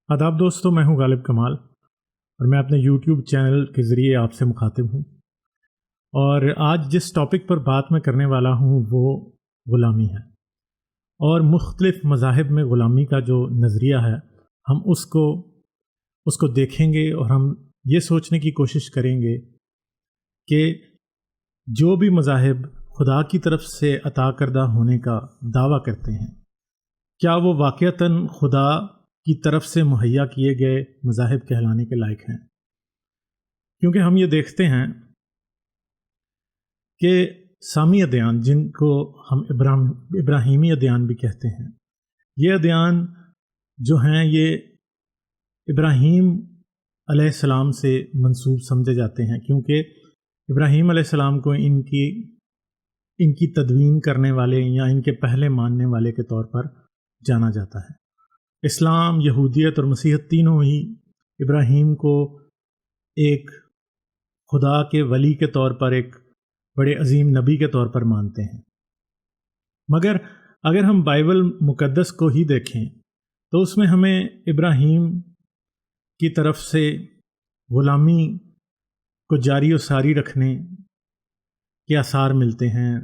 آداب دوستو، میں ہوں غالب کمال اور میں اپنے یوٹیوب چینل کے ذریعے آپ سے مخاطب ہوں، اور آج جس ٹاپک پر بات میں کرنے والا ہوں وہ غلامی ہے، اور مختلف مذاہب میں غلامی کا جو نظریہ ہے ہم اس کو دیکھیں گے، اور ہم یہ سوچنے کی کوشش کریں گے کہ جو بھی مذاہب خدا کی طرف سے عطا کردہ ہونے کا دعویٰ کرتے ہیں، کیا وہ واقعتاً خدا کی طرف سے مہیا کیے گئے مذاہب کہلانے کے لائق ہیں؟ کیونکہ ہم یہ دیکھتے ہیں کہ سامی ادیان، جن کو ہم ابراہیمی ادیان بھی کہتے ہیں، یہ ادیان جو ہیں یہ ابراہیم علیہ السلام سے منسوب سمجھے جاتے ہیں، کیونکہ ابراہیم علیہ السلام کو ان کی تدوین کرنے والے یا ان کے پہلے ماننے والے کے طور پر جانا جاتا ہے۔ اسلام، یہودیت اور مسیحیت تینوں ہی ابراہیم کو ایک خدا کے ولی کے طور پر، ایک بڑے عظیم نبی کے طور پر مانتے ہیں۔ مگر اگر ہم بائبل مقدس کو ہی دیکھیں تو اس میں ہمیں ابراہیم کی طرف سے غلامی کو جاری و ساری رکھنے کے آثار ملتے ہیں،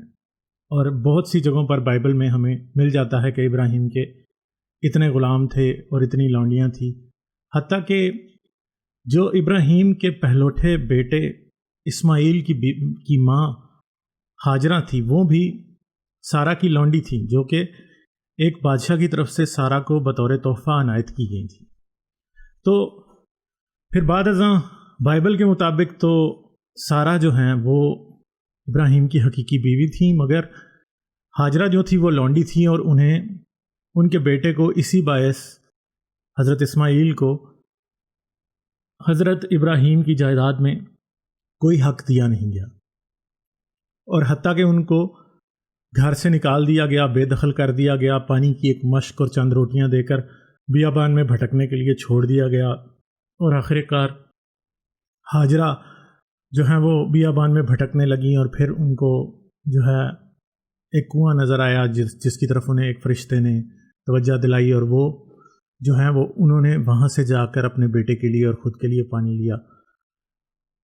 اور بہت سی جگہوں پر بائبل میں ہمیں مل جاتا ہے کہ ابراہیم کے اتنے غلام تھے اور اتنی لونڈیاں تھیں، حتیٰ کہ جو ابراہیم کے پہلوٹے بیٹے اسماعیل کی ماں ہاجرہ تھی، وہ بھی سارا کی لونڈی تھی، جو کہ ایک بادشاہ کی طرف سے سارا کو بطور تحفہ عنایت کی گئی تھی۔ تو پھر بعد ازاں بائبل کے مطابق تو سارا جو ہیں وہ ابراہیم کی حقیقی بیوی تھیں، مگر ہاجرہ جو تھی وہ لونڈی تھی، اور انہیں ان کے بیٹے کو اسی باعث حضرت اسماعیل کو حضرت ابراہیم کی جائیداد میں کوئی حق دیا نہیں گیا، اور حتیٰ کہ ان کو گھر سے نکال دیا گیا، بے دخل کر دیا گیا، پانی کی ایک مشک اور چند روٹیاں دے کر بیابان میں بھٹکنے کے لیے چھوڑ دیا گیا، اور آخر کار ہاجرہ جو ہیں وہ بیابان میں بھٹکنے لگیں، اور پھر ان کو جو ہے ایک کنواں نظر آیا جس کی طرف انہیں ایک فرشتے نے توجہ دلائی، اور وہ جو ہیں وہ انہوں نے وہاں سے جا کر اپنے بیٹے کے لیے اور خود کے لیے پانی لیا۔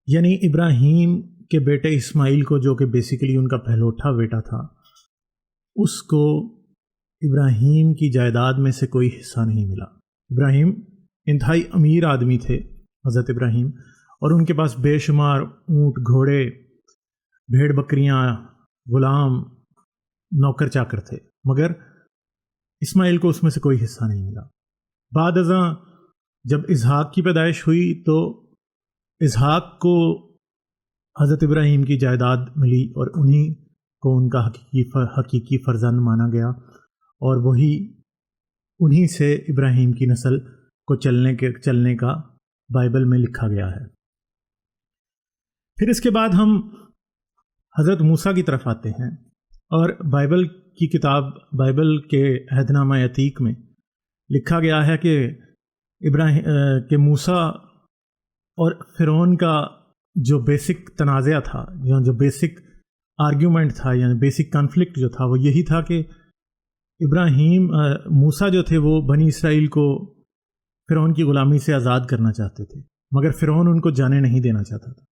یعنی ابراہیم کے بیٹے اسماعیل کو، جو کہ بیسیکلی ان کا پہلوٹا بیٹا تھا، اس کو ابراہیم کی جائیداد میں سے کوئی حصہ نہیں ملا۔ ابراہیم انتہائی امیر آدمی تھے، حضرت ابراہیم، اور ان کے پاس بے شمار اونٹ، گھوڑے، بھیڑ بکریاں، غلام، نوکر چاکر تھے، مگر اسماعیل کو اس میں سے کوئی حصہ نہیں ملا۔ بعد ازاں جب اسحاق کی پیدائش ہوئی تو اسحاق کو حضرت ابراہیم کی جائیداد ملی، اور انہی کو ان کا حقیقی فرزند مانا گیا، اور وہی انہی سے ابراہیم کی نسل کو چلنے کا بائبل میں لکھا گیا ہے۔ پھر اس کے بعد ہم حضرت موسیٰ کی طرف آتے ہیں، اور بائبل کی کتاب، بائبل کے عہد نامہ عتیق میں لکھا گیا ہے کہ موسیٰ اور فرعون کا جو بیسک تنازعہ تھا، یا جو بیسک آرگیومنٹ تھا، یعنی بیسک کانفلکٹ جو تھا، وہ یہی تھا کہ موسیٰ جو تھے وہ بنی اسرائیل کو فرعون کی غلامی سے آزاد کرنا چاہتے تھے، مگر فرعون ان کو جانے نہیں دینا چاہتا تھا۔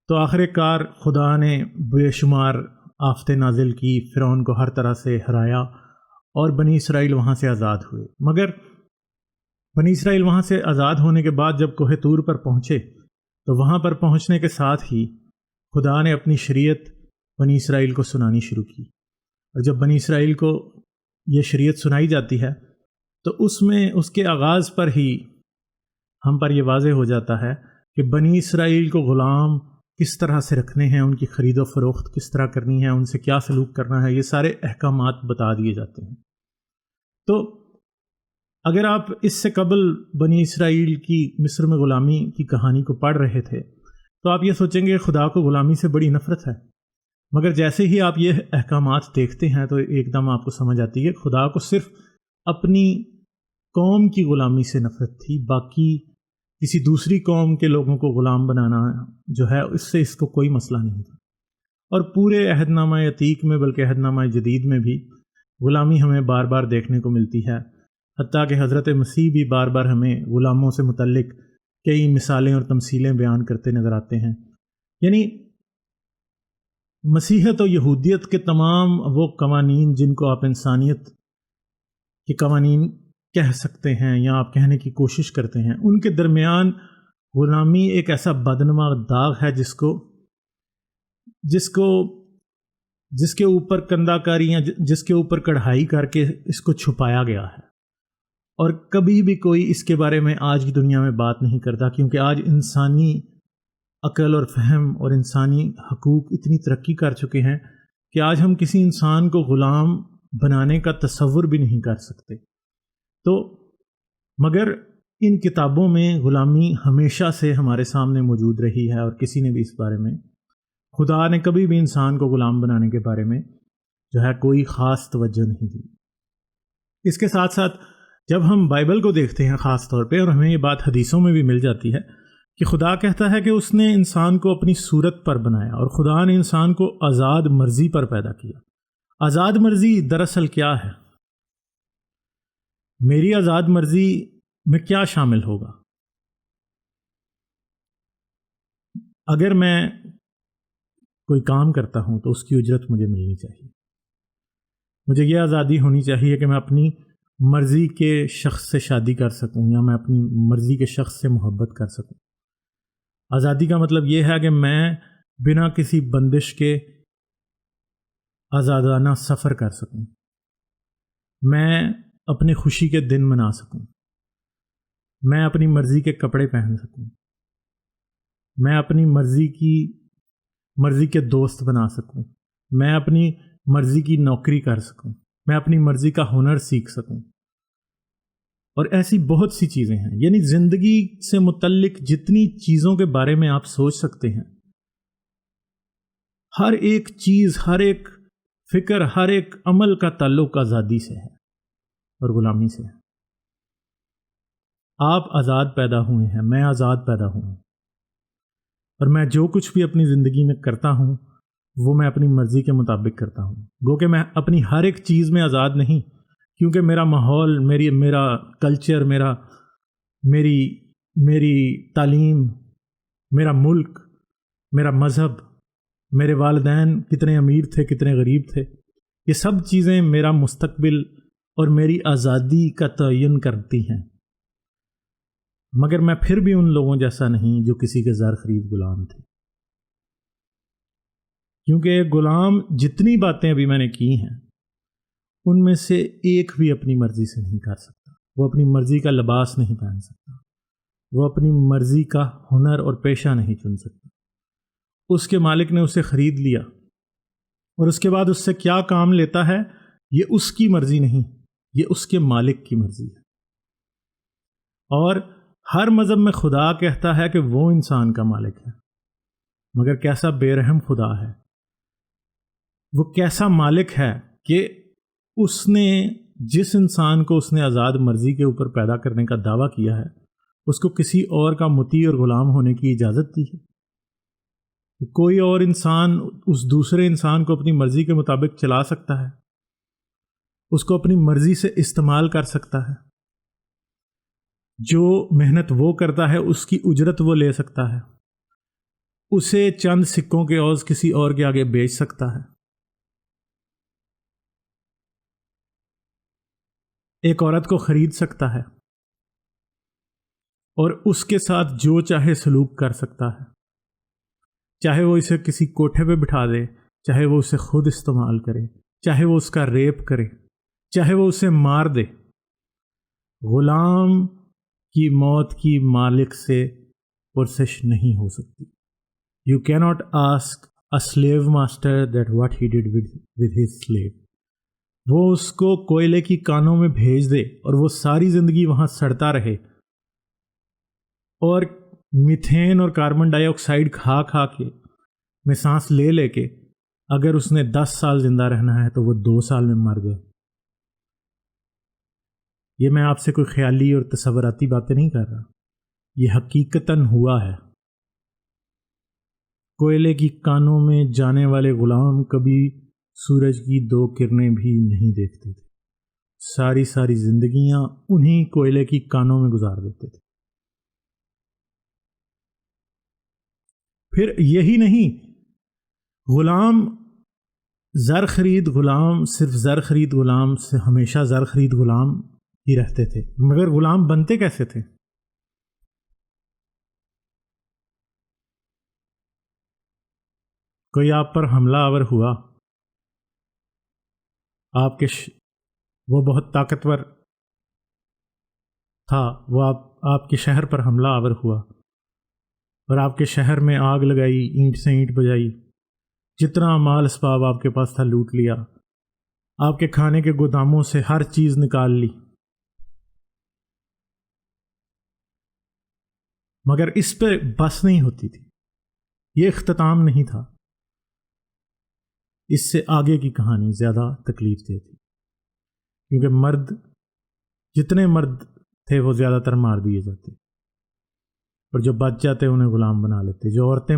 تو آخر کار خدا نے بے شمار آفتیں نازل کی، فرعون کو ہر طرح سے ہرایا، اور بنی اسرائیل وہاں سے آزاد ہوئے۔ مگر بنی اسرائیل وہاں سے آزاد ہونے کے بعد جب کوہ طور پر پہنچے تو وہاں پر پہنچنے کے ساتھ ہی خدا نے اپنی شریعت بنی اسرائیل کو سنانی شروع کی، اور جب بنی اسرائیل کو یہ شریعت سنائی جاتی ہے تو اس کے آغاز پر ہی ہم پر یہ واضح ہو جاتا ہے کہ بنی اسرائیل کو غلام کس طرح سے رکھنے ہیں، ان کی خرید و فروخت کس طرح کرنی ہے، ان سے کیا سلوک کرنا ہے، یہ سارے احکامات بتا دیے جاتے ہیں۔ تو اگر آپ اس سے قبل بنی اسرائیل کی مصر میں غلامی کی کہانی کو پڑھ رہے تھے تو آپ یہ سوچیں گے خدا کو غلامی سے بڑی نفرت ہے، مگر جیسے ہی آپ یہ احکامات دیکھتے ہیں تو ایک دم آپ کو سمجھ آتی ہے کہ خدا کو صرف اپنی قوم کی غلامی سے نفرت تھی، باقی کسی دوسری قوم کے لوگوں کو غلام بنانا جو ہے اس کو کوئی مسئلہ نہیں تھا۔ اور پورے عہد نامہ عتیق میں، بلکہ عہد نامہ جدید میں بھی غلامی ہمیں بار بار دیکھنے کو ملتی ہے، حتیٰ کہ حضرت مسیح بھی بار بار ہمیں غلاموں سے متعلق کئی مثالیں اور تمثیلیں بیان کرتے نظر آتے ہیں. یعنی مسیحیت و یہودیت کے تمام وہ قوانین جن کو آپ انسانیت کے قوانین کہہ سکتے ہیں یا آپ کہنے کی کوشش کرتے ہیں، ان کے درمیان غلامی ایک ایسا بدنما داغ ہے جس کے اوپر کندہ کاری یا جس کے اوپر کڑھائی کر کے اس کو چھپایا گیا ہے. اور کبھی بھی کوئی اس کے بارے میں آج کی دنیا میں بات نہیں کرتا، کیونکہ آج انسانی عقل اور فہم اور انسانی حقوق اتنی ترقی کر چکے ہیں کہ آج ہم کسی انسان کو غلام بنانے کا تصور بھی نہیں کر سکتے. تو مگر ان کتابوں میں غلامی ہمیشہ سے ہمارے سامنے موجود رہی ہے، اور کسی نے بھی اس بارے میں، خدا نے کبھی بھی انسان کو غلام بنانے کے بارے میں جو ہے کوئی خاص توجہ نہیں دی. اس کے ساتھ ساتھ جب ہم بائبل کو دیکھتے ہیں خاص طور پہ، اور ہمیں یہ بات حدیثوں میں بھی مل جاتی ہے کہ خدا کہتا ہے کہ اس نے انسان کو اپنی صورت پر بنایا، اور خدا نے انسان کو آزاد مرضی پر پیدا کیا. آزاد مرضی دراصل کیا ہے؟ میری آزاد مرضی میں کیا شامل ہوگا؟ اگر میں کوئی کام کرتا ہوں تو اس کی اجرت مجھے ملنی چاہیے. مجھے یہ آزادی ہونی چاہیے کہ میں اپنی مرضی کے شخص سے شادی کر سکوں یا میں اپنی مرضی کے شخص سے محبت کر سکوں. آزادی کا مطلب یہ ہے کہ میں بنا کسی بندش کے آزادانہ سفر کر سکوں، میں اپنی خوشی کے دن منا سکوں، میں اپنی مرضی کے کپڑے پہن سکوں، میں اپنی مرضی کے دوست بنا سکوں، میں اپنی مرضی کی نوکری کر سکوں، میں اپنی مرضی کا ہنر سیکھ سکوں، اور ایسی بہت سی چیزیں ہیں. یعنی زندگی سے متعلق جتنی چیزوں کے بارے میں آپ سوچ سکتے ہیں، ہر ایک چیز، ہر ایک فکر، ہر ایک عمل کا تعلق آزادی سے ہے اور غلامی سے ہے. آپ آزاد پیدا ہوئے ہیں، میں آزاد پیدا ہوں، اور میں جو کچھ بھی اپنی زندگی میں کرتا ہوں وہ میں اپنی مرضی کے مطابق کرتا ہوں. گو کہ میں اپنی ہر ایک چیز میں آزاد نہیں، کیونکہ میرا ماحول، میرا کلچر، میری تعلیم، میرا ملک، میرا مذہب، میرے والدین کتنے امیر تھے، کتنے غریب تھے، یہ سب چیزیں میرا مستقبل اور میری آزادی کا تعین کرتی ہیں. مگر میں پھر بھی ان لوگوں جیسا نہیں جو کسی کے زر خرید غلام تھے، کیونکہ غلام جتنی باتیں ابھی میں نے کی ہیں ان میں سے ایک بھی اپنی مرضی سے نہیں کر سکتا. وہ اپنی مرضی کا لباس نہیں پہن سکتا، وہ اپنی مرضی کا ہنر اور پیشہ نہیں چن سکتا. اس کے مالک نے اسے خرید لیا، اور اس کے بعد اس سے کیا کام لیتا ہے یہ اس کی مرضی نہیں، یہ اس کے مالک کی مرضی ہے. اور ہر مذہب میں خدا کہتا ہے کہ وہ انسان کا مالک ہے، مگر کیسا بے رحم خدا ہے، وہ کیسا مالک ہے کہ اس نے جس انسان کو اس نے آزاد مرضی کے اوپر پیدا کرنے کا دعویٰ کیا ہے، اس کو کسی اور کا مطیع اور غلام ہونے کی اجازت دی ہے. کوئی اور انسان اس دوسرے انسان کو اپنی مرضی کے مطابق چلا سکتا ہے، اس کو اپنی مرضی سے استعمال کر سکتا ہے. جو محنت وہ کرتا ہے اس کی اجرت وہ لے سکتا ہے، اسے چند سکوں کے عوض کسی اور کے آگے بیچ سکتا ہے. ایک عورت کو خرید سکتا ہے اور اس کے ساتھ جو چاہے سلوک کر سکتا ہے، چاہے وہ اسے کسی کوٹھے پہ بٹھا دے، چاہے وہ اسے خود استعمال کرے، چاہے وہ اس کا ریپ کرے، چاہے وہ اسے مار دے. غلام کی موت کی مالک سے پرسش نہیں ہو سکتی. You cannot ask a slave master that what he did with his slave. وہ اس کو کوئلے کی کانوں میں بھیج دے اور وہ ساری زندگی وہاں سڑتا رہے، اور میتھین اور کاربن ڈائی آکسائڈ کھا کے میں سانس لے کے اگر اس نے 10 سال زندہ رہنا ہے تو وہ 2 سال میں مر جائے. یہ میں آپ سے کوئی خیالی اور تصوراتی باتیں نہیں کر رہا، یہ حقیقتاً ہوا ہے. کوئلے کی کانوں میں جانے والے غلام کبھی سورج کی 2 کرنیں بھی نہیں دیکھتے تھے. ساری ساری زندگیاں انہی کوئلے کی کانوں میں گزار دیتے تھے۔ پھر یہی نہیں، غلام زر خرید غلام، صرف زر خرید غلام سے ہمیشہ زر خرید غلام ہی رہتے تھے، مگر غلام بنتے کیسے تھے؟ کوئی آپ پر حملہ آور ہوا، آپ کے وہ بہت طاقتور تھا، وہ آپ کے شہر پر حملہ آور ہوا اور آپ کے شہر میں آگ لگائی، اینٹ سے اینٹ بجائی، جتنا مال اسباب آپ کے پاس تھا لوٹ لیا، آپ کے کھانے کے گوداموں سے ہر چیز نکال لی، مگر اس پہ بس نہیں ہوتی تھی، یہ اختتام نہیں تھا، اس سے آگے کی کہانی زیادہ تکلیف دہ تھی، کیونکہ مرد، جتنے مرد تھے وہ زیادہ تر مار دیے جاتے، اور جو بچ جاتے انہیں غلام بنا لیتے، جو عورتیں،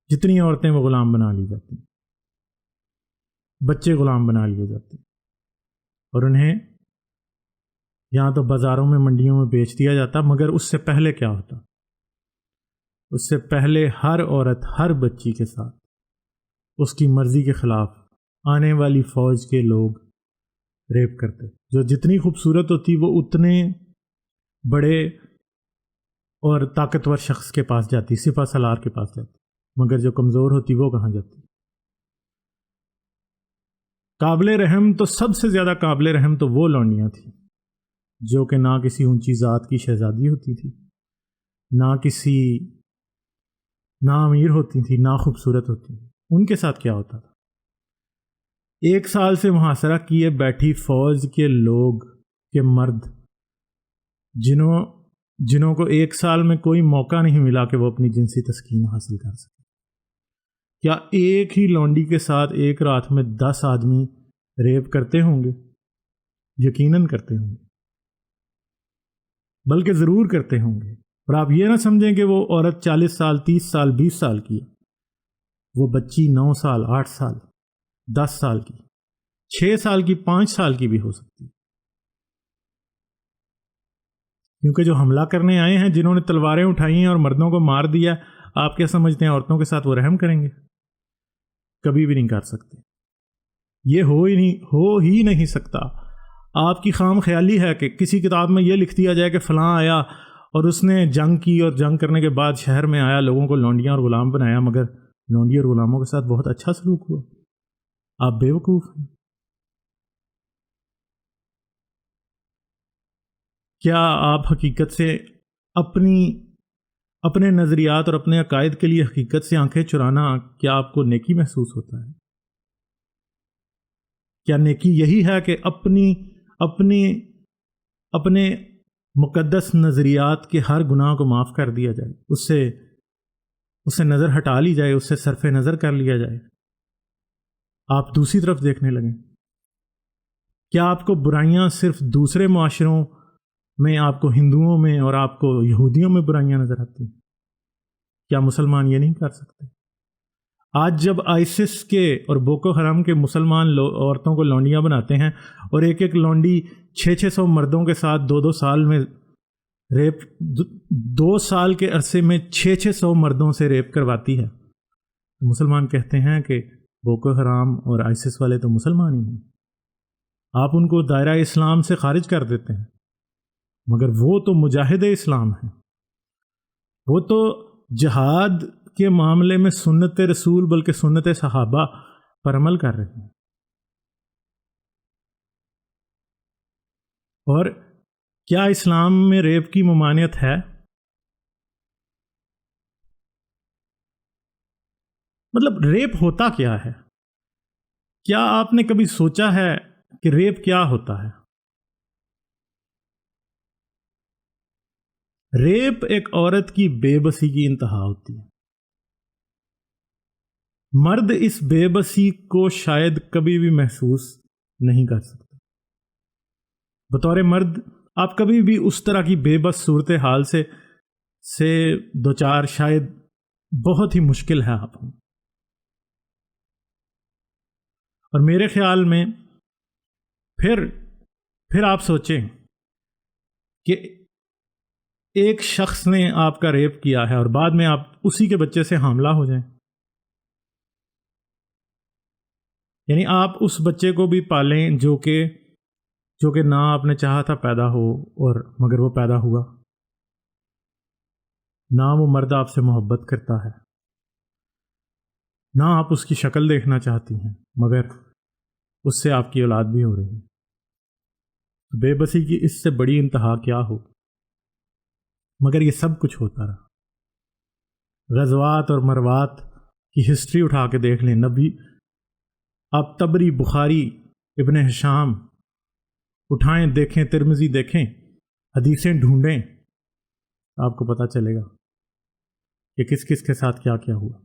جتنی عورتیں وہ غلام بنا لی جاتی، بچے غلام بنا لیے جاتے، اور انہیں یہاں تو بازاروں میں، منڈیوں میں بیچ دیا جاتا، مگر اس سے پہلے کیا ہوتا؟ اس سے پہلے ہر عورت، ہر بچی کے ساتھ اس کی مرضی کے خلاف آنے والی فوج کے لوگ ریپ کرتے، جو جتنی خوبصورت ہوتی وہ اتنے بڑے اور طاقتور شخص کے پاس جاتی، سپہ سالار کے پاس جاتی، مگر جو کمزور ہوتی وہ کہاں جاتی؟ قابل رحم تو سب سے زیادہ قابل رحم تو وہ لونڈیاں تھیں جو کہ نہ کسی اونچی ذات کی شہزادی ہوتی تھی، نہ امیر ہوتی تھی، نہ خوبصورت ہوتی تھی، ان کے ساتھ کیا ہوتا تھا؟ 1 سال سے محاصرہ کیے بیٹھی فوج کے لوگ، کے مرد، جنہوں کو 1 سال میں کوئی موقع نہیں ملا کہ وہ اپنی جنسی تسکین حاصل کر سکے، کیا ایک ہی لونڈی کے ساتھ ایک رات میں 10 آدمی ریپ کرتے ہوں گے؟ یقیناً کرتے ہوں گے، بلکہ ضرور کرتے ہوں گے۔ اور آپ یہ نہ سمجھیں کہ وہ عورت 40 سال، 30 سال، 20 سال کی ہے، وہ بچی 9 سال، 8 سال، 10 سال کی، 6 سال کی، 5 سال کی بھی ہو سکتی ہے، کیونکہ جو حملہ کرنے آئے ہیں، جنہوں نے تلواریں اٹھائی ہیں اور مردوں کو مار دیا، آپ کیا سمجھتے ہیں عورتوں کے ساتھ وہ رحم کریں گے؟ کبھی بھی نہیں کر سکتے، یہ ہو ہی نہیں سکتا۔ آپ کی خام خیالی ہے کہ کسی کتاب میں یہ لکھ دیا جائے کہ فلاں آیا اور اس نے جنگ کی، اور جنگ کرنے کے بعد شہر میں آیا، لوگوں کو لونڈیاں اور غلام بنایا، مگر لونڈی اور غلاموں کے ساتھ بہت اچھا سلوک ہوا۔ آپ بے وقوف ہیں۔ کیا آپ حقیقت سے اپنے نظریات اور اپنے عقائد کے لیے حقیقت سے آنکھیں چرانا، کیا آپ کو نیکی محسوس ہوتا ہے؟ کیا نیکی یہی ہے کہ اپنے مقدس نظریات کے ہر گناہ کو معاف کر دیا جائے، اس سے نظر ہٹا لی جائے، اس سے صرف نظر کر لیا جائے، آپ دوسری طرف دیکھنے لگیں؟ کیا آپ کو برائیاں صرف دوسرے معاشروں میں، آپ کو ہندوؤں میں اور آپ کو یہودیوں میں برائیاں نظر آتی ہیں؟ کیا مسلمان یہ نہیں کر سکتے؟ آج جب آئسس کے اور بوکو حرام کے مسلمان عورتوں کو لونڈیاں بناتے ہیں، اور ایک لونڈی 600 مردوں کے ساتھ 2 سال میں ریپ، 2 سال کے عرصے میں 600 مردوں سے ریپ کرواتی ہے، مسلمان کہتے ہیں کہ بوکو حرام اور آئسس والے تو مسلمان ہی ہیں، آپ ان کو دائرہ اسلام سے خارج کر دیتے ہیں، مگر وہ تو مجاہد اسلام ہیں، وہ تو جہاد کے معاملے میں سنت رسول بلکہ سنت صحابہ پر عمل کر رہے ہیں۔ اور کیا اسلام میں ریپ کی ممانعت ہے؟ مطلب ریپ ہوتا کیا ہے؟ کیا آپ نے کبھی سوچا ہے کہ ریپ کیا ہوتا ہے؟ ریپ ایک عورت کی بے بسی کی انتہا ہوتی ہے۔ مرد اس بے بسی کو شاید کبھی بھی محسوس نہیں کر سکتا۔ بطور مرد آپ کبھی بھی اس طرح کی بے بس صورتحال سے دوچار شاید بہت ہی مشکل ہے آپ ہوں۔ اور میرے خیال میں پھر پھر آپ سوچیں کہ ایک شخص نے آپ کا ریپ کیا ہے اور بعد میں آپ اسی کے بچے سے حاملہ ہو جائیں، یعنی آپ اس بچے کو بھی پالیں جو کہ نہ آپ نے چاہا تھا پیدا ہو، اور مگر وہ پیدا ہوا، نہ وہ مرد آپ سے محبت کرتا ہے، نہ آپ اس کی شکل دیکھنا چاہتی ہیں، مگر اس سے آپ کی اولاد بھی ہو رہی ہے۔ بے بسی کی اس سے بڑی انتہا کیا ہو؟ مگر یہ سب کچھ ہوتا رہا۔ غزوات اور مروات کی ہسٹری اٹھا کے دیکھ لیں، نبی آپ تبری، بخاری، ابن ہشام اٹھائیں، دیکھیں، ترمذی دیکھیں، حدیثیں ڈھونڈیں، آپ کو پتہ چلے گا کہ کس کس کے ساتھ کیا کیا ہوا۔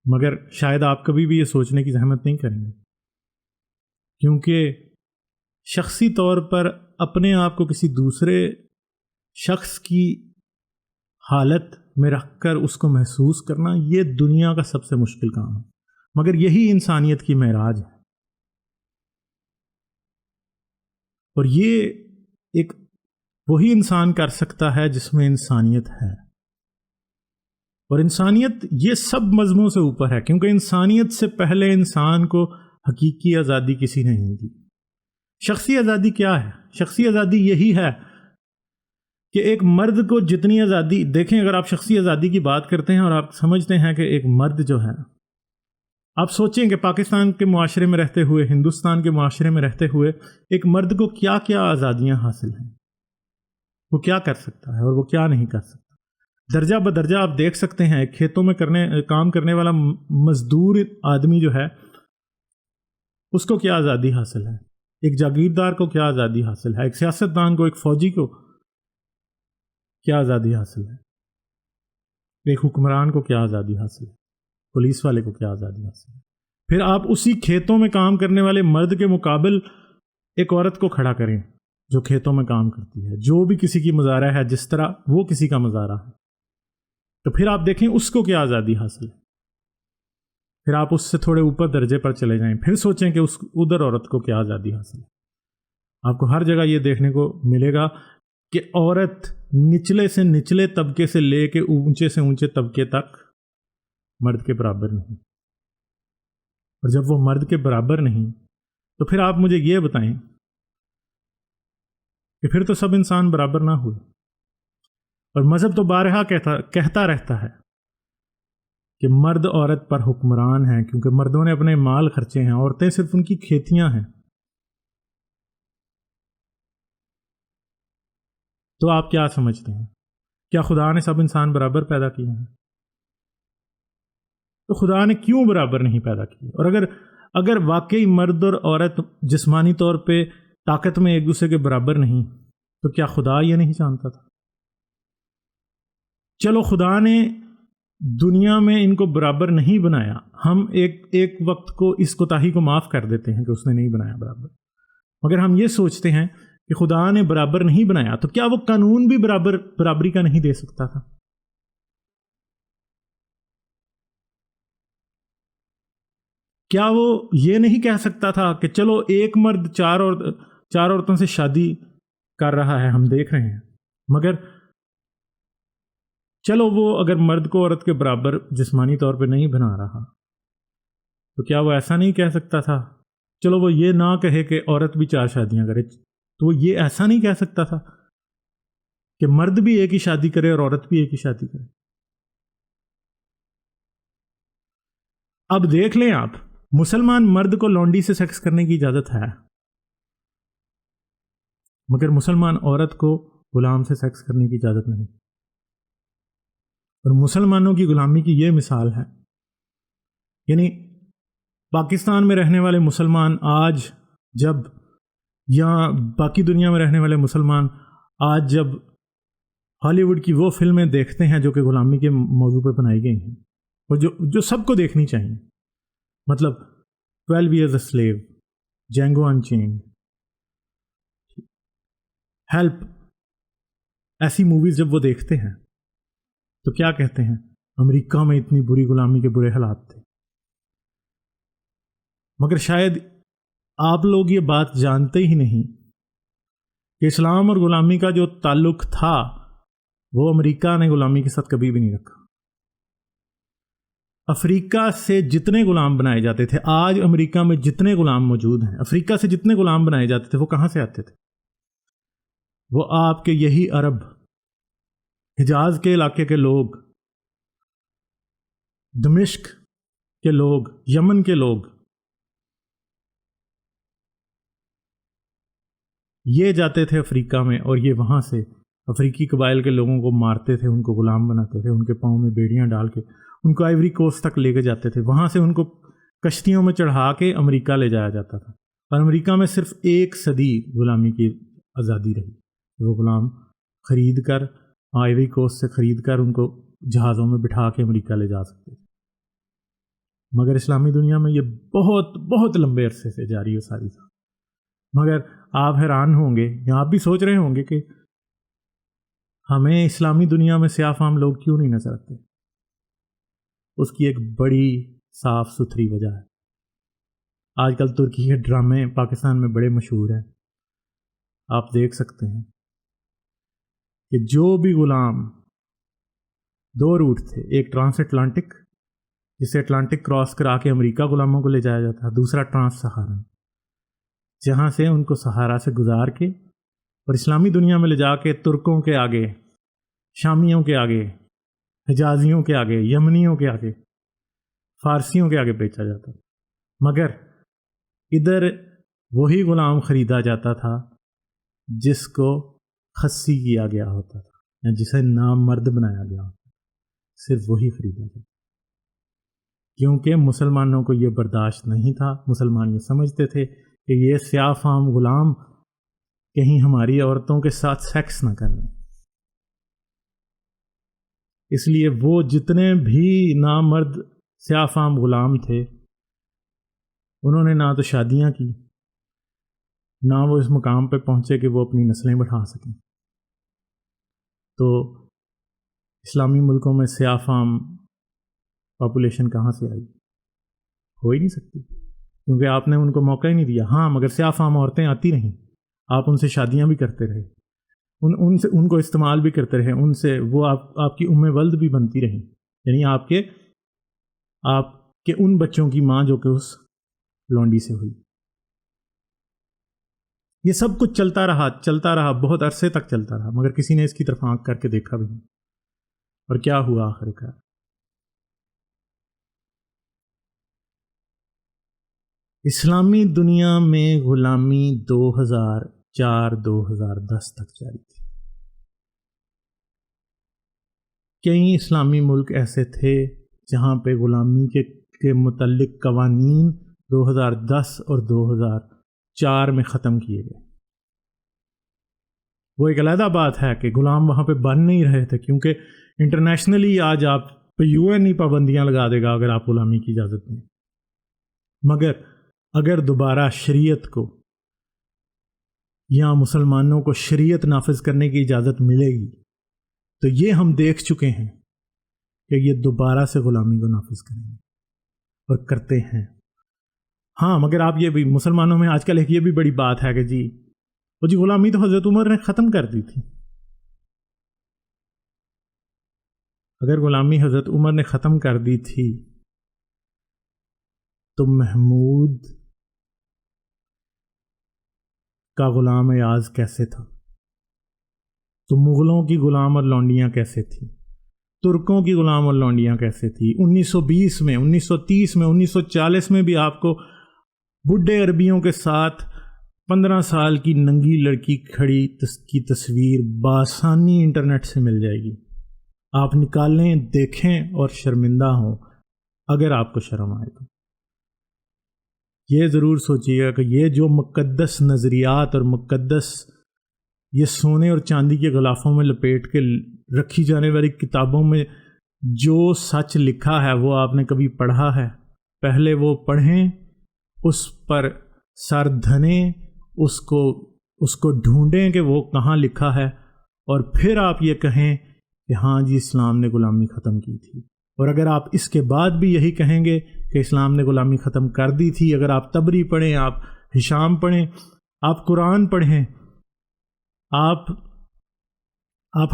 مگر شاید آپ کبھی بھی یہ سوچنے کی زحمت نہیں کریں گے، کیونکہ شخصی طور پر اپنے آپ کو کسی دوسرے شخص کی حالت میں رکھ کر اس کو محسوس کرنا، یہ دنیا کا سب سے مشکل کام ہے، مگر یہی انسانیت کی معراج ہے۔ اور یہ ایک وہی انسان کر سکتا ہے جس میں انسانیت ہے، اور انسانیت یہ سب مضمون سے اوپر ہے، کیونکہ انسانیت سے پہلے انسان کو حقیقی آزادی کسی نے نہیں دی۔ شخصی آزادی کیا ہے؟ شخصی آزادی یہی ہے کہ ایک مرد کو جتنی آزادی، دیکھیں اگر آپ شخصی آزادی کی بات کرتے ہیں اور آپ سمجھتے ہیں کہ ایک مرد جو ہے، آپ سوچیں کہ پاکستان کے معاشرے میں رہتے ہوئے، ہندوستان کے معاشرے میں رہتے ہوئے ایک مرد کو کیا کیا آزادیاں حاصل ہیں، وہ کیا کر سکتا ہے اور وہ کیا نہیں کر سکتا۔ درجہ بدرجہ آپ دیکھ سکتے ہیں، کھیتوں میں کام کرنے والا مزدور آدمی جو ہے، اس کو کیا آزادی حاصل ہے، ایک جاگیردار کو کیا آزادی حاصل ہے، ایک سیاستدان کو، ایک فوجی کو کیا آزادی حاصل ہے، ایک حکمران کو کیا آزادی حاصل ہے، پولیس والے کو کیا آزادی حاصل ہے۔ پھر آپ اسی کھیتوں میں کام کرنے والے مرد کے مقابل ایک عورت کو کھڑا کریں جو کھیتوں میں کام کرتی ہے، جو بھی کسی کی مظاہرہ ہے، جس طرح وہ کسی کا مظاہرہ ہے، تو پھر آپ دیکھیں اس کو کیا آزادی حاصل ہے۔ پھر آپ اس سے تھوڑے اوپر درجے پر چلے جائیں، پھر سوچیں کہ ادھر عورت کو کیا آزادی حاصل ہے۔ آپ کو ہر جگہ یہ دیکھنے کو ملے گا کہ عورت نچلے سے نچلے طبقے سے لے کے اونچے سے اونچے طبقے تک مرد کے برابر نہیں، اور جب وہ مرد کے برابر نہیں تو پھر آپ مجھے یہ بتائیں کہ پھر تو سب انسان برابر نہ ہوئے۔ اور مذہب تو بارہا کہتا رہتا ہے کہ مرد عورت پر حکمران ہیں، کیونکہ مردوں نے اپنے مال خرچے ہیں، عورتیں صرف ان کی کھیتیاں ہیں۔ تو آپ کیا سمجھتے ہیں؟ کیا خدا نے سب انسان برابر پیدا کیے ہیں؟ تو خدا نے کیوں برابر نہیں پیدا کیے؟ اور اگر واقعی مرد اور عورت جسمانی طور پہ طاقت میں ایک دوسرے کے برابر نہیں، تو کیا خدا یہ نہیں جانتا تھا؟ چلو خدا نے دنیا میں ان کو برابر نہیں بنایا، ہم ایک وقت کو اس کوتاہی کو معاف کر دیتے ہیں کہ اس نے نہیں بنایا برابر، مگر ہم یہ سوچتے ہیں کہ خدا نے برابر نہیں بنایا، تو کیا وہ قانون بھی برابری کا نہیں دے سکتا تھا؟ کیا وہ یہ نہیں کہہ سکتا تھا کہ چلو ایک مرد چار عورتوں سے شادی کر رہا ہے، ہم دیکھ رہے ہیں، مگر چلو وہ اگر مرد کو عورت کے برابر جسمانی طور پہ نہیں بنا رہا، تو کیا وہ ایسا نہیں کہہ سکتا تھا؟ چلو وہ یہ نہ کہے کہ عورت بھی 4 شادیاں کرے، تو وہ یہ ایسا نہیں کہہ سکتا تھا کہ مرد بھی ایک ہی شادی کرے اور عورت بھی ایک ہی شادی کرے؟ اب دیکھ لیں آپ، مسلمان مرد کو لونڈی سے سیکس کرنے کی اجازت ہے، مگر مسلمان عورت کو غلام سے سیکس کرنے کی اجازت نہیں۔ اور مسلمانوں کی غلامی کی یہ مثال ہے، یعنی پاکستان میں رہنے والے مسلمان آج جب، یا باقی دنیا میں رہنے والے مسلمان آج جب ہالی ووڈ کی وہ فلمیں دیکھتے ہیں جو کہ غلامی کے موضوع پہ بنائی گئی ہیں، اور جو سب کو دیکھنی چاہیے، مطلب 12 Years a Slave، Django Unchained, help, ایسی موویز جب وہ دیکھتے ہیں تو کیا کہتے ہیں؟ امریکہ میں اتنی بری غلامی کے برے حالات تھے، مگر شاید آپ لوگ یہ بات جانتے ہی نہیں کہ اسلام اور غلامی کا جو تعلق تھا وہ امریکہ نے غلامی کے ساتھ کبھی بھی نہیں رکھا۔ افریقہ سے جتنے غلام بنائے جاتے تھے، آج امریکہ میں جتنے غلام موجود ہیں، افریقہ سے جتنے غلام بنائے جاتے تھے وہ کہاں سے آتے تھے؟ وہ آپ کے یہی عرب، حجاز کے علاقے کے لوگ، دمشق کے لوگ، یمن کے لوگ، یہ جاتے تھے افریقہ میں اور یہ وہاں سے افریقی قبائل کے لوگوں کو مارتے تھے، ان کو غلام بناتے تھے، ان کے پاؤں میں بیڑیاں ڈال کے ان کو آئیوری کوسٹ تک لے کے جاتے تھے، وہاں سے ان کو کشتیوں میں چڑھا کے امریکہ لے جایا جاتا تھا۔ اور امریکہ میں صرف 1 صدی غلامی کی آزادی رہی، وہ غلام خرید کر آئیوری کوسٹ سے خرید کر ان کو جہازوں میں بٹھا کے امریکہ لے جا سکتے تھے۔ مگر اسلامی دنیا میں یہ بہت بہت لمبے عرصے سے جاری ہے ساری تھا۔ مگر آپ حیران ہوں گے یا آپ بھی سوچ رہے ہوں گے کہ ہمیں اسلامی دنیا میں سیاہ فام لوگ کیوں نہیں نظر آتے؟ اس کی ایک بڑی صاف ستھری وجہ ہے۔ آج کل ترکی کے ڈرامے پاکستان میں بڑے مشہور ہیں، آپ دیکھ سکتے ہیں کہ جو بھی غلام، 2 روٹ تھے، ایک ٹرانس اٹلانٹک جسے اٹلانٹک کراس کرا کے امریکہ غلاموں کو لے جایا جاتا ہے، دوسرا ٹرانس سہارن جہاں سے ان کو سہارا سے گزار کے اور اسلامی دنیا میں لے جا کے ترکوں کے آگے، شامیوں کے آگے، حجازیوں کے آگے، یمنیوں کے آگے، فارسیوں کے آگے بیچا جاتا تھا۔ مگر ادھر وہی غلام خریدا جاتا تھا جس کو خصی کیا گیا ہوتا تھا یا جسے نامرد بنایا گیا ہوتا تھا، صرف وہی خریدا جاتا، کیونکہ مسلمانوں کو یہ برداشت نہیں تھا۔ مسلمان یہ سمجھتے تھے کہ یہ سیاہ فام غلام کہیں ہماری عورتوں کے ساتھ سیکس نہ کر لیں، اس لیے وہ جتنے بھی نامرد سیاہ فام غلام تھے انہوں نے نہ تو شادیاں کی، نہ وہ اس مقام پہ پہنچے کہ وہ اپنی نسلیں بڑھا سکیں۔ تو اسلامی ملکوں میں سیاہ فام پاپولیشن کہاں سے آئی؟ ہو ہی نہیں سکتی، کیونکہ آپ نے ان کو موقع ہی نہیں دیا۔ ہاں، مگر سیاہ فام عورتیں آتی رہیں، آپ ان سے شادیاں بھی کرتے رہے، ان کو استعمال بھی کرتے رہے، ان سے وہ آپ کی ولد بھی بنتی رہیں، یعنی آپ کے ان بچوں کی ماں جو کہ اس لونڈی سے ہوئی۔ یہ سب کچھ چلتا رہا، بہت عرصے تک چلتا رہا، مگر کسی نے اس کی طرف آنکھ کر کے دیکھا بھی نہیں۔ اور کیا ہوا آخر کار؟ اسلامی دنیا میں غلامی 2004-2010 تک جاری تھی۔ کئی اسلامی ملک ایسے تھے جہاں پہ غلامی کے متعلق قوانین 2010 اور 2004 میں ختم کیے گئے۔ وہ ایک علیحدہ بات ہے کہ غلام وہاں پہ بن نہیں رہے تھے، کیونکہ انٹرنیشنلی آج آپ پہ UN ہی پابندیاں لگا دے گا اگر آپ غلامی کی اجازت دیں۔ مگر اگر دوبارہ شریعت کو یا مسلمانوں کو شریعت نافذ کرنے کی اجازت ملے گی تو یہ ہم دیکھ چکے ہیں کہ یہ دوبارہ سے غلامی کو نافذ کریں گے اور کرتے ہیں۔ ہاں، مگر آپ یہ بھی مسلمانوں میں آج کل ایک یہ بھی بڑی بات ہے کہ جی غلامی تو حضرت عمر نے ختم کر دی تھی۔ اگر غلامی حضرت عمر نے ختم کر دی تھی تو محمود کا غلام ایاز کیسے تھا؟ تو مغلوں کی غلام اور لونڈیاں کیسے تھیں؟ ترکوں کی غلام اور لونڈیاں کیسے تھیں؟ 1920 میں، 1930 میں، 1940 میں بھی آپ کو بڈھے عربیوں کے ساتھ 15 سال کی ننگی لڑکی کھڑی کی تصویر بآسانی انٹرنیٹ سے مل جائے گی۔ آپ نکالیں، دیکھیں اور شرمندہ ہوں اگر آپ کو شرم آئے تو۔ یہ ضرور سوچیے گا کہ یہ جو مقدس نظریات اور مقدس یہ سونے اور چاندی کے غلافوں میں لپیٹ کے رکھی جانے والی کتابوں میں جو سچ لکھا ہے وہ آپ نے کبھی پڑھا ہے؟ پہلے وہ پڑھیں، اس پر سر دھنیں، اس کو ڈھونڈیں کہ وہ کہاں لکھا ہے، اور پھر آپ یہ کہیں کہ ہاں جی اسلام نے غلامی ختم کی تھی۔ اور اگر آپ اس کے بعد بھی یہی کہیں گے کہ اسلام نے غلامی ختم کر دی تھی، اگر آپ تبری پڑھیں، آپ ہشام پڑھیں، آپ قرآن پڑھیں، آپ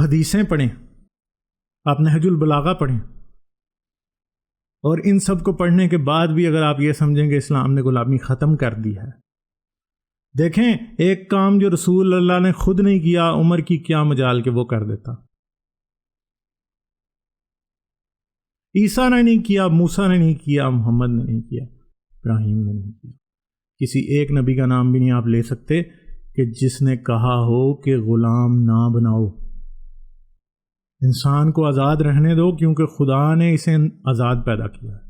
حدیثیں پڑھیں، آپ نہج البلاغہ پڑھیں، اور ان سب کو پڑھنے کے بعد بھی اگر آپ یہ سمجھیں کہ اسلام نے غلامی ختم کر دی ہے، دیکھیں ایک کام جو رسول اللہ نے خود نہیں کیا، عمر کی کیا مجال کہ وہ کر دیتا۔ عیسیٰ نے نہیں کیا، موسیٰ نے نہیں کیا، محمد نے نہیں کیا، ابراہیم نے نہیں کیا۔ کسی ایک نبی کا نام بھی نہیں آپ لے سکتے کہ جس نے کہا ہو کہ غلام نہ بناؤ، انسان کو آزاد رہنے دو کیونکہ خدا نے اسے آزاد پیدا کیا ہے۔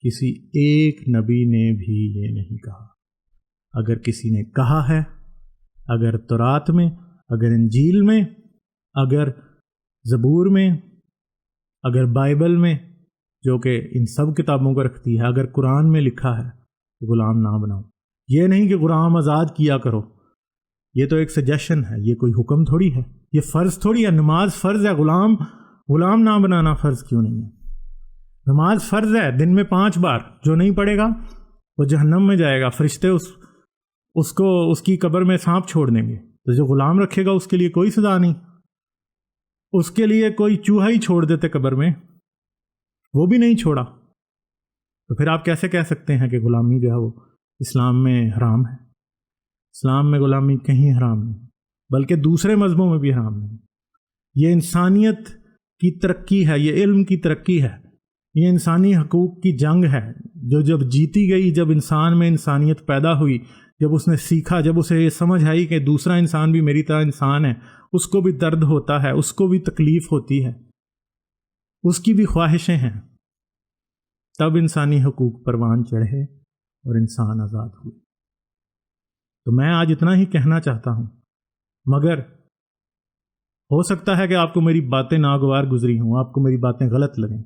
کسی ایک نبی نے بھی یہ نہیں کہا۔ اگر کسی نے کہا ہے، اگر تورات میں، اگر انجیل میں، اگر زبور میں، اگر بائبل میں، جو کہ ان سب کتابوں کو رکھتی ہے، اگر قرآن میں لکھا ہے کہ غلام نہ بناؤ، یہ نہیں کہ غلام آزاد کیا کرو، یہ تو ایک سجیشن ہے، یہ کوئی حکم تھوڑی ہے، یہ فرض تھوڑی ہے۔ نماز فرض ہے، غلام نہ بنانا فرض کیوں نہیں ہے؟ نماز فرض ہے، دن میں 5 بار، جو نہیں پڑھے گا وہ جہنم میں جائے گا، فرشتے اس کی قبر میں سانپ چھوڑ دیں گے۔ تو جو غلام رکھے گا اس کے لیے کوئی سزا نہیں، اس کے لیے کوئی چوہا ہی چھوڑ دیتے قبر میں، وہ بھی نہیں چھوڑا، تو پھر آپ کیسے کہہ سکتے ہیں کہ غلامی جو ہے وہ اسلام میں حرام ہے؟ اسلام میں غلامی کہیں حرام نہیں، بلکہ دوسرے مذہبوں میں بھی حرام نہیں۔ یہ انسانیت کی ترقی ہے، یہ علم کی ترقی ہے، یہ انسانی حقوق کی جنگ ہے جو جب جیتی گئی، جب انسان میں انسانیت پیدا ہوئی، جب اس نے سیکھا، جب اسے یہ سمجھ آئی کہ دوسرا انسان بھی میری طرح انسان ہے، اس کو بھی درد ہوتا ہے، اس کو بھی تکلیف ہوتی ہے، اس کی بھی خواہشیں ہیں، تب انسانی حقوق پروان چڑھے اور انسان آزاد ہوئے۔ تو میں آج اتنا ہی کہنا چاہتا ہوں، مگر ہو سکتا ہے کہ آپ کو میری باتیں ناگوار گزری ہوں، آپ کو میری باتیں غلط لگیں،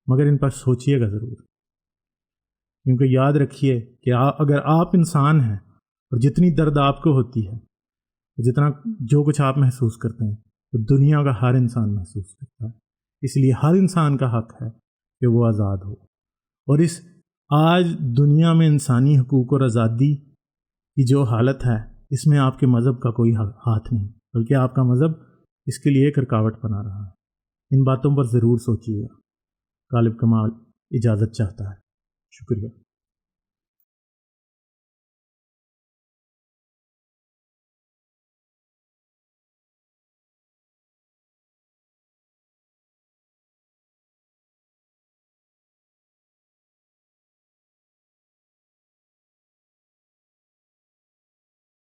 مگر ان پر سوچئے گا ضرور، کیونکہ یاد رکھیے کہ اگر آپ انسان ہیں اور جتنی درد آپ کو ہوتی ہے، جتنا جو کچھ آپ محسوس کرتے ہیں، تو دنیا کا ہر انسان محسوس کرتا ہے۔ اس لیے ہر انسان کا حق ہے کہ وہ آزاد ہو، اور اس آج دنیا میں انسانی حقوق اور آزادی کی جو حالت ہے، اس میں آپ کے مذہب کا کوئی ہاتھ نہیں، بلکہ آپ کا مذہب اس کے لیے ایک رکاوٹ بنا رہا ہے۔ ان باتوں پر ضرور سوچیے گا۔ غالب کمال اجازت چاہتا ہے۔ شکریہ۔